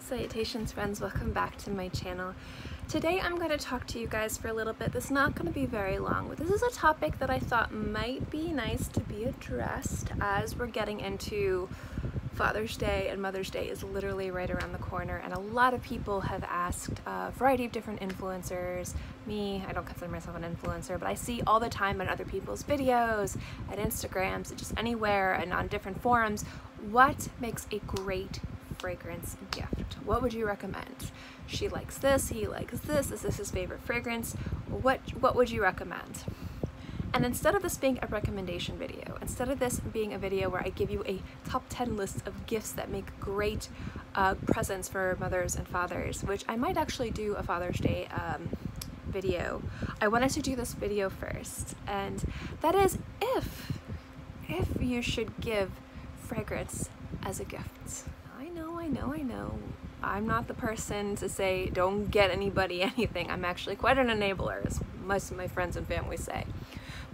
Salutations friends, welcome back to my channel. Today I'm going to talk to you guys for a little bit. This is not going to be very long, but this is a topic that I thought might be nice to be addressed as we're getting into Father's Day, and Mother's Day is literally right around the corner, and a lot of people have asked a variety of different influencers. Me, I don't consider myself an influencer, but I see all the time on other people's videos, at Instagrams, just anywhere and on different forums, what makes a great fragrance gift? What would you recommend? She likes this, he likes this is his favorite fragrance. What would you recommend? And instead of this being a recommendation video, instead of this being a video where I give you a top 10 list of gifts that make great presents for mothers and fathers, which I might actually do a Father's Day video, I wanted to do this video first, and that is if you should give fragrance as a gift. I know. I'm not the person to say don't get anybody anything. I'm actually quite an enabler, as most of my friends and family say.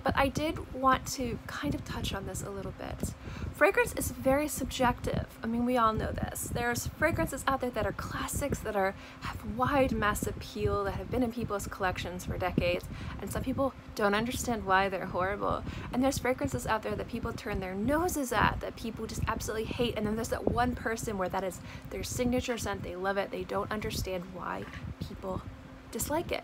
But I did want to kind of touch on this a little bit. Fragrance is very subjective. I mean, we all know this. There's fragrances out there that are classics, that have wide mass appeal, that have been in people's collections for decades, and some people don't understand why they're horrible. And there's fragrances out there that people turn their noses at, that people just absolutely hate, and then there's that one person where that is their signature scent, they love it, they don't understand why people dislike it.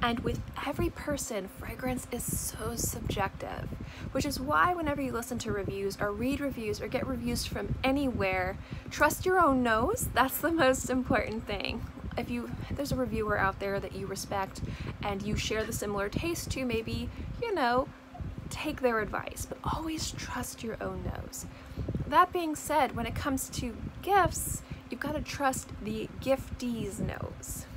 And with every person, fragrance is so subjective, which is why whenever you listen to reviews or read reviews or get reviews from anywhere, trust your own nose. That's the most important thing. If there's a reviewer out there that you respect and you share the similar taste to, maybe, take their advice, but always trust your own nose. That being said, when it comes to gifts, you've got to trust the giftee's nose.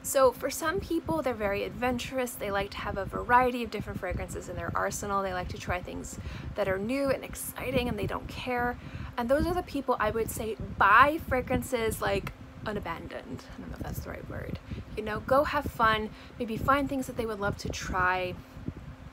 So for some people, they're very adventurous. They like to have a variety of different fragrances in their arsenal. They like to try things that are new and exciting, and they don't care. And those are the people I would say buy fragrances like unabandoned. I don't know if that's the right word. Go have fun, maybe find things that they would love to try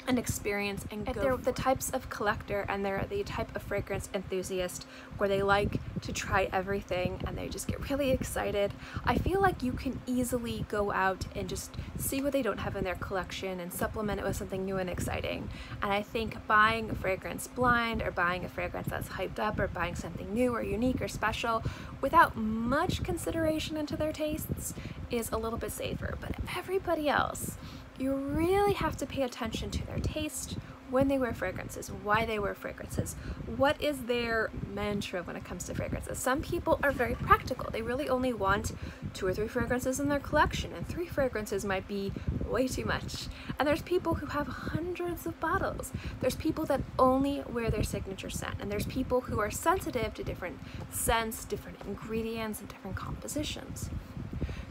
and experience and go. They're the types of collector, and they're the type of fragrance enthusiast where they like to try everything and they just get really excited. I feel like you can easily go out and just see what they don't have in their collection and supplement it with something new and exciting. And I think buying a fragrance blind, or buying a fragrance that's hyped up, or buying something new or unique or special without much consideration into their tastes is a little bit safer. But everybody else, you really have to pay attention to their taste, when they wear fragrances, why they wear fragrances, what is their mantra when it comes to fragrances. Some people are very practical. They really only want 2 or 3 fragrances in their collection, and 3 fragrances might be way too much. And there's people who have hundreds of bottles. There's people that only wear their signature scent, and there's people who are sensitive to different scents, different ingredients, and different compositions.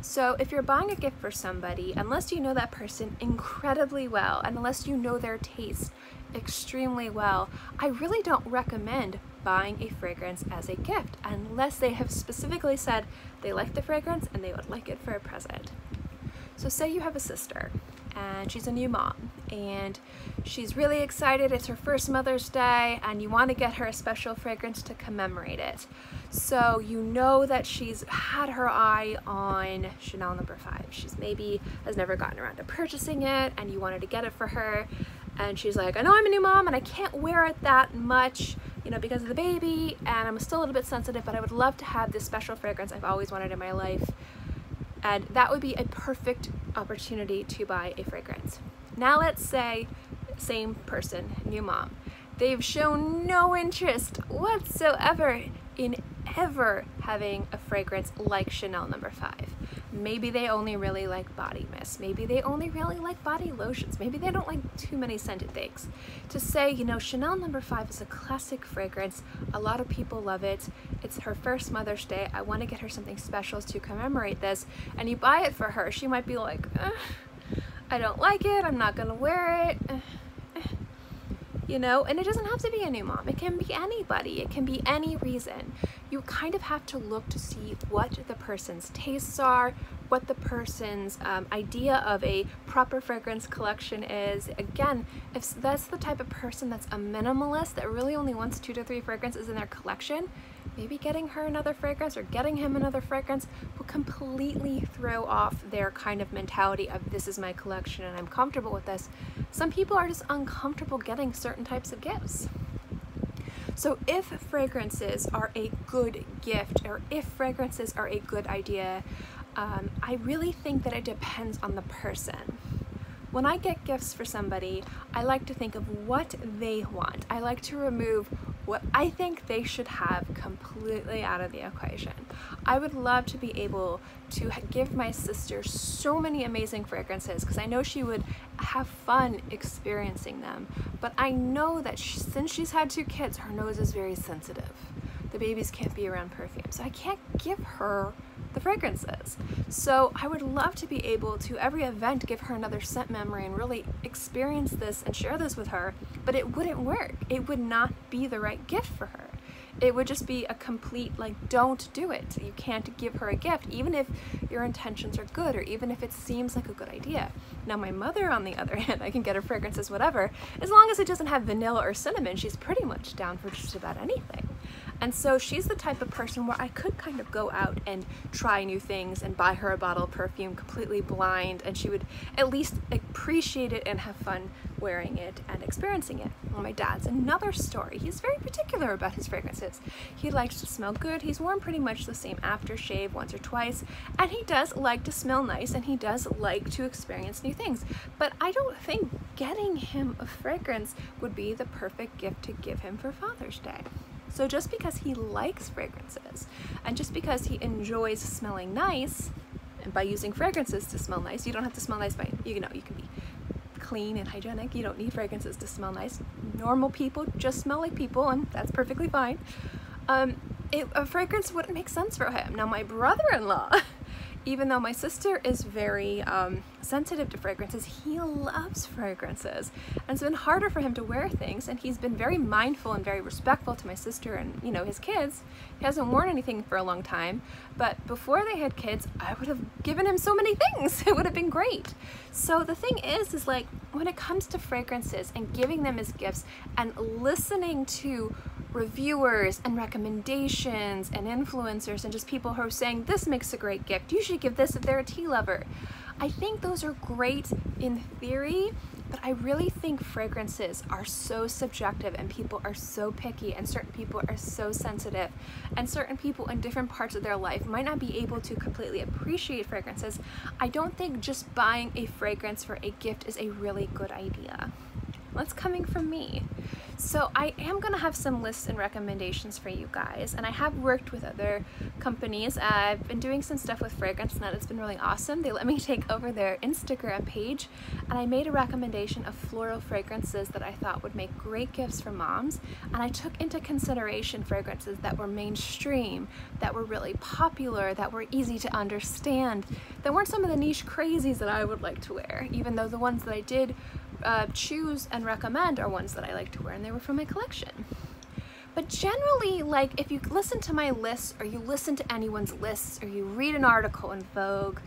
So if you're buying a gift for somebody, unless you know that person incredibly well, and unless you know their taste extremely well, I really don't recommend buying a fragrance as a gift unless they have specifically said they like the fragrance and they would like it for a present. So say you have a sister and she's a new mom and she's really excited, it's her first Mother's Day, and you want to get her a special fragrance to commemorate it. So you know that she's had her eye on Chanel No. 5. She's maybe has never gotten around to purchasing it, and you wanted to get it for her, and she's like, I know I'm a new mom and I can't wear it that much, because of the baby, and I'm still a little bit sensitive, but I would love to have this special fragrance I've always wanted in my life. And that would be a perfect opportunity to buy a fragrance. Now let's say, same person, new mom, they've shown no interest whatsoever in ever having a fragrance like Chanel No. 5. Maybe they only really like body mist. Maybe they only really like body lotions. Maybe they don't like too many scented things. To say, Chanel No. 5 is a classic fragrance. A lot of people love it. It's her first Mother's Day. I want to get her something special to commemorate this. And you buy it for her. She might be like, I don't like it. I'm not going to wear it. And it doesn't have to be a new mom. It can be anybody. It can be any reason. You kind of have to look to see what the person's tastes are, what the person's idea of a proper fragrance collection is. Again, if that's the type of person that's a minimalist that really only wants 2 to 3 fragrances in their collection, maybe getting her another fragrance or getting him another fragrance will completely throw off their kind of mentality of this is my collection and I'm comfortable with this. Some people are just uncomfortable getting certain types of gifts. So if fragrances are a good gift, or if fragrances are a good idea, I really think that it depends on the person. When I get gifts for somebody, I like to think of what they want. I like to remove what I think they should have completely out of the equation. I would love to be able to give my sister so many amazing fragrances because I know she would have fun experiencing them. But I know that since she's had 2 kids, her nose is very sensitive. The babies can't be around perfume, so I can't give her the fragrances. So I would love to be able to, every event, give her another scent memory and really experience this and share this with her, but it wouldn't work. It would not be the right gift for her. It would just be a complete, like, don't do it. You can't give her a gift, even if your intentions are good or even if it seems like a good idea. Now my mother, on the other hand, I can get her fragrances whatever. As long as it doesn't have vanilla or cinnamon, she's pretty much down for just about anything. And so she's the type of person where I could kind of go out and try new things and buy her a bottle of perfume completely blind, and she would at least appreciate it and have fun wearing it and experiencing it. Well, my dad's another story. He's very particular about his fragrances. He likes to smell good. He's worn pretty much the same aftershave once or twice, and he does like to smell nice, and he does like to experience new things. But I don't think getting him a fragrance would be the perfect gift to give him for Father's Day. So just because he likes fragrances and just because he enjoys smelling nice, and by using fragrances to smell nice, you don't have to smell nice by, you can be clean and hygienic. You don't need fragrances to smell nice. Normal people just smell like people, and that's perfectly fine. A fragrance wouldn't make sense for him. Now my brother-in-law, even though my sister is very sensitive to fragrances, he loves fragrances. And it's been harder for him to wear things, and he's been very mindful and very respectful to my sister and, you know, his kids. He hasn't worn anything for a long time, but before they had kids, I would have given him so many things. It would have been great. So the thing is like, when it comes to fragrances and giving them as gifts and listening to reviewers and recommendations and influencers and just people who are saying this makes a great gift, you should give this if they're a tea lover. I think those are great in theory, but I really think fragrances are so subjective and people are so picky and certain people are so sensitive and certain people in different parts of their life might not be able to completely appreciate fragrances. I don't think just buying a fragrance for a gift is a really good idea. That's coming from me. So I am going to have some lists and recommendations for you guys, and I have worked with other companies. I've been doing some stuff with Fragrance Net. It's been really awesome. They let me take over their Instagram page, and I made a recommendation of floral fragrances that I thought would make great gifts for moms, and I took into consideration fragrances that were mainstream, that were really popular, that were easy to understand, that weren't some of the niche crazies that I would like to wear, even though the ones that I did choose and recommend are ones that I like to wear, and they were from my collection. But generally, like, if you listen to my lists or you listen to anyone's lists or you read an article in Vogue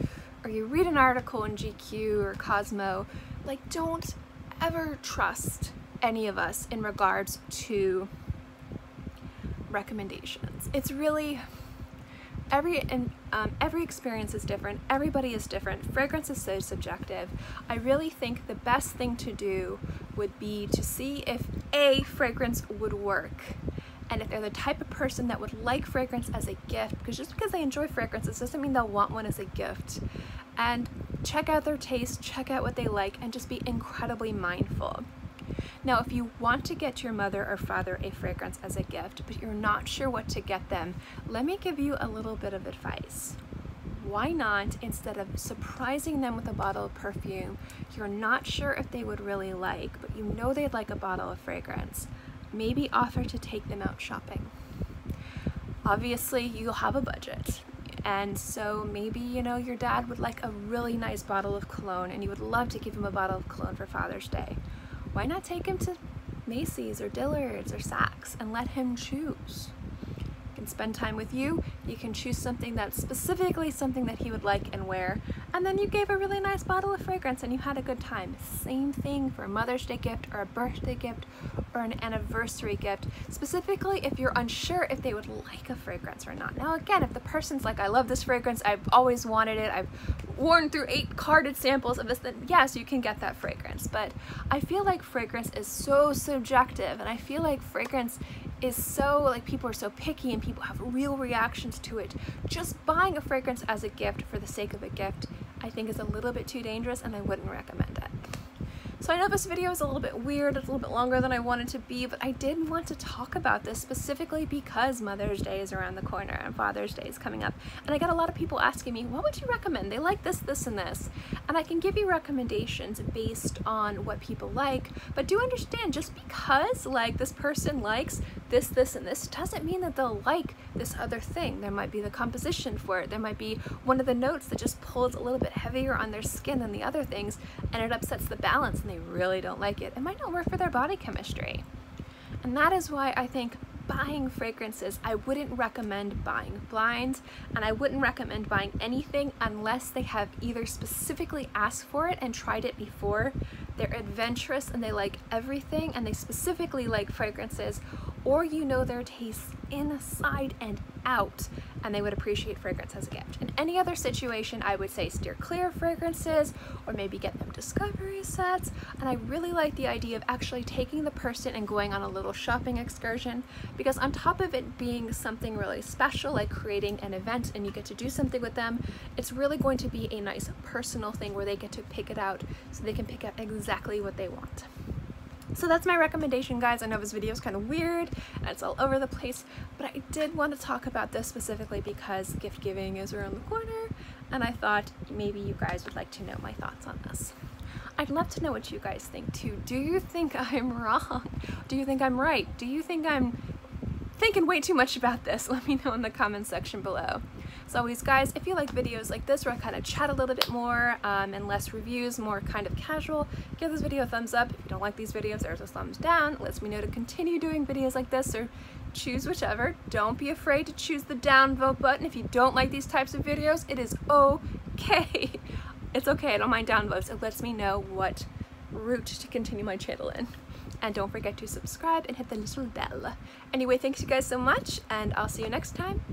or you read an article in GQ or Cosmo, like, don't ever trust any of us in regards to recommendations. It's really every experience is different. Everybody is different. Fragrance is so subjective. I really think the best thing to do would be to see if a fragrance would work, and if they're the type of person that would like fragrance as a gift, because just because they enjoy fragrances doesn't mean they'll want one as a gift. And check out their taste, check out what they like, and just be incredibly mindful. Now, if you want to get your mother or father a fragrance as a gift, but you're not sure what to get them, let me give you a little bit of advice. Why not, instead of surprising them with a bottle of perfume you're not sure if they would really like, but you know they'd like a bottle of fragrance, maybe offer to take them out shopping. Obviously, you'll have a budget. And so maybe, you know, your dad would like a really nice bottle of cologne and you would love to give him a bottle of cologne for Father's Day. Why not take him to Macy's or Dillard's or Saks and let him choose? You can spend time with you, you can choose something that's specifically something that he would like and wear, and then you gave a really nice bottle of fragrance and you had a good time. Same thing for a Mother's Day gift or a birthday gift or an anniversary gift, specifically if you're unsure if they would like a fragrance or not. Now again, if the person's like, I love this fragrance, I've always wanted it, I've worn through 8 carded samples of this, then yes, you can get that fragrance. But I feel like fragrance is so subjective, and I feel like fragrance is so, like, people are so picky and people have real reactions to it. Just buying a fragrance as a gift for the sake of a gift, I think is a little bit too dangerous, and I wouldn't recommend it. So I know this video is a little bit weird, it's a little bit longer than I wanted to be, but I did want to talk about this specifically because Mother's Day is around the corner and Father's Day is coming up. And I got a lot of people asking me, what would you recommend? They like this, this, and this. And I can give you recommendations based on what people like, but do understand, just because like this person likes this, this, and this doesn't mean that they'll like this other thing. There might be the composition for it. There might be one of the notes that just pulls a little bit heavier on their skin than the other things, and it upsets the balance and they really don't like it. It might not work for their body chemistry. And that is why I think buying fragrances, I wouldn't recommend buying blind, and I wouldn't recommend buying anything unless they have either specifically asked for it and tried it before, they're adventurous and they like everything and they specifically like fragrances, or you know their tastes inside and out and they would appreciate fragrance as a gift. In any other situation, I would say steer clear of fragrances or maybe get them discovery sets. And I really like the idea of actually taking the person and going on a little shopping excursion, because on top of it being something really special, like creating an event and you get to do something with them, it's really going to be a nice personal thing where they get to pick it out so they can pick out exactly what they want. So that's my recommendation, guys. I know this video is kind of weird and it's all over the place, but I did want to talk about this specifically because gift giving is around the corner and I thought maybe you guys would like to know my thoughts on this. I'd love to know what you guys think too. Do you think I'm wrong? Do you think I'm right? Do you think I'm thinking way too much about this? Let me know in the comment section below. As always, guys, if you like videos like this where I kind of chat a little bit more and less reviews, more kind of casual, give this video a thumbs up. If you don't like these videos, there's a thumbs down. It lets me know to continue doing videos like this, or choose whichever. Don't be afraid to choose the down vote button. If you don't like these types of videos, it is okay. It's okay, I don't mind down votes. It lets me know what route to continue my channel in. And don't forget to subscribe and hit the little bell. Anyway, thanks you guys so much, and I'll see you next time.